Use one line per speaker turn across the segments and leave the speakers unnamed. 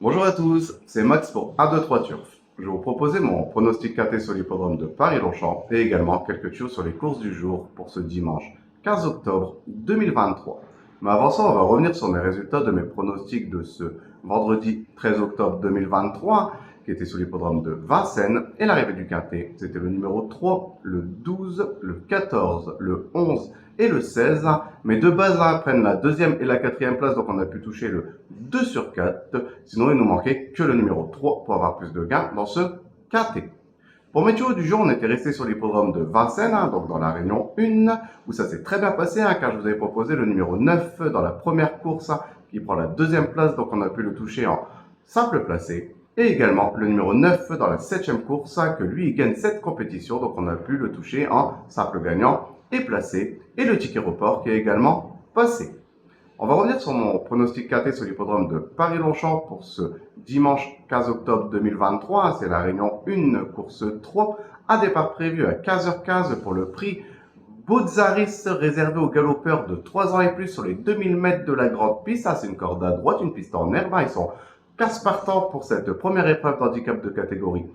Bonjour à tous, c'est Max pour 1, 2, 3 Turf. Je vais vous proposer mon pronostic KT sur l'hippodrome de Paris-Longchamp et également quelques tuyaux sur les courses du jour pour ce dimanche 15 octobre 2023. Mais avant ça, on va revenir sur mes résultats de mes pronostics de ce vendredi 13 octobre 2023 qui était sur l'hippodrome de Vincennes et l'arrivée du quintet. C'était le numéro 3, le 12, le 14, le 11 et le 16. Mes deux bases prennent la deuxième et la quatrième place, donc on a pu toucher le 2 sur 4. Sinon, il nous manquait que le numéro 3 pour avoir plus de gains dans ce quintet. Pour mes tuyaux du jour, on était resté sur l'hippodrome de Vincennes, donc dans la réunion 1, où ça s'est très bien passé, car je vous avais proposé le numéro 9 dans la première course, qui prend la deuxième place, donc on a pu le toucher en simple placé. Et également le numéro 9 dans la 7e course, que lui, il gagne cette compétition, donc on a pu le toucher en simple gagnant et placé. Et le ticket report qui est également passé. On va revenir sur mon pronostic KT sur l'hippodrome de Paris-Longchamp pour ce dimanche 15 octobre 2023. C'est la réunion 1, course 3, à départ prévu à 15h15 pour le prix Bozzaris réservé aux galopeurs de 3 ans et plus sur les 2000 mètres de la grande piste. Ça, c'est une corde à droite, une piste en herbe. Ils sont 15 partants pour cette première épreuve d'handicap de catégorie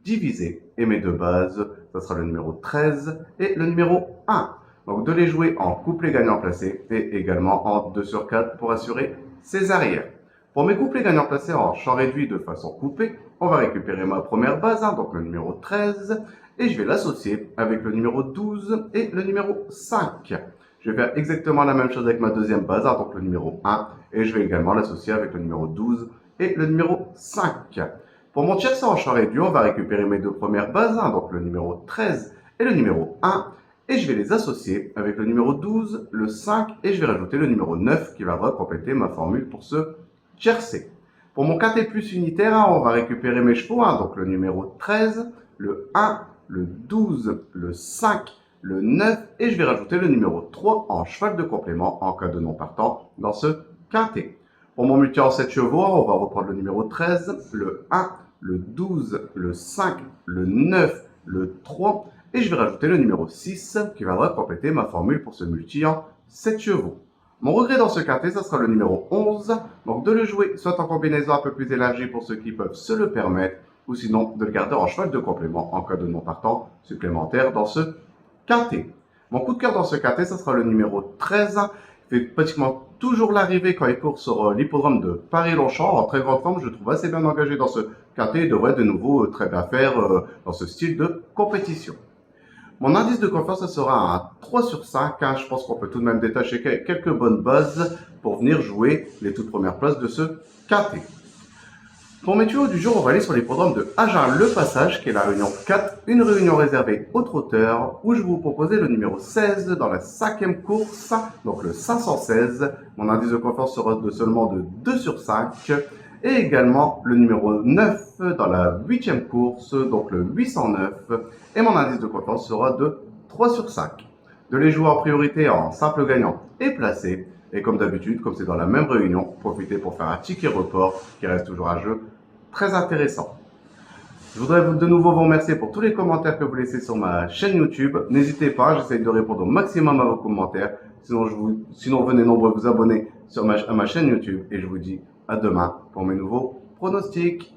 divisée. Et mes deux bases, ça sera le numéro 13 et le numéro 1. Donc de les jouer en couplet gagnant placé et également en 2 sur 4 pour assurer ses arrières. Pour mes couplets gagnants placés en champ réduit de façon coupée, on va récupérer ma première base, donc le numéro 13, et je vais l'associer avec le numéro 12 et le numéro 5. Je vais faire exactement la même chose avec ma deuxième base, donc le numéro 1, et je vais également l'associer avec le numéro 12 et le numéro 5. Pour mon tiercé en champ réduit, on va récupérer mes deux premières bases, donc le numéro 13 et le numéro 1, et je vais les associer avec le numéro 12, le 5, et je vais rajouter le numéro 9 qui viendra compléter ma formule pour ce tiercé. Pour mon quintet plus unitaire, on va récupérer mes chevaux, donc le numéro 13, le 1, le 12, le 5, le 9, et je vais rajouter le numéro 3 en cheval de complément en cas de non partant dans ce quintet. Pour mon multi en 7 chevaux, on va reprendre le numéro 13, le 1, le 12, le 5, le 9, le 3, et je vais rajouter le numéro 6 qui viendra compléter ma formule pour ce multi en 7 chevaux. Mon regret dans ce quintet, ça sera le numéro 11, donc de le jouer soit en combinaison un peu plus élargie pour ceux qui peuvent se le permettre, ou sinon de le garder en cheval de complément en cas de non partant supplémentaire dans ce quintet. Mon coup de cœur dans ce quintet, ça sera le numéro 13, il fait pratiquement toujours l'arrivée quand il court sur l'hippodrome de Paris-Longchamp, en très grande forme, je le trouve assez bien engagé dans ce quintet, il devrait de nouveau très bien faire dans ce style de compétition. Mon indice de confiance, ce sera un 3 sur 5. Je pense qu'on peut tout de même détacher quelques bonnes bases pour venir jouer les toutes premières places de ce quintet. Pour mes tuyaux du jour, on va aller sur l'hippodrome de Agen-le-Passage, qui est la réunion 4, une réunion réservée aux trotteurs, où je vais vous proposer le numéro 16 dans la 5e course, donc le 516. Mon indice de confiance sera de seulement de 2 sur 5. Et également le numéro 9 dans la 8e course, donc le 809. Et mon indice de confiance sera de 3 sur 5. De les jouer en priorité en simple gagnant et placé. Et comme d'habitude, comme c'est dans la même réunion, profitez pour faire un ticket report qui reste toujours un jeu très intéressant. Je voudrais de nouveau vous remercier pour tous les commentaires que vous laissez sur ma chaîne YouTube. N'hésitez pas, j'essaie de répondre au maximum à vos commentaires. Sinon venez nombreux vous abonner à ma chaîne YouTube et je vous dis à demain pour mes nouveaux pronostics.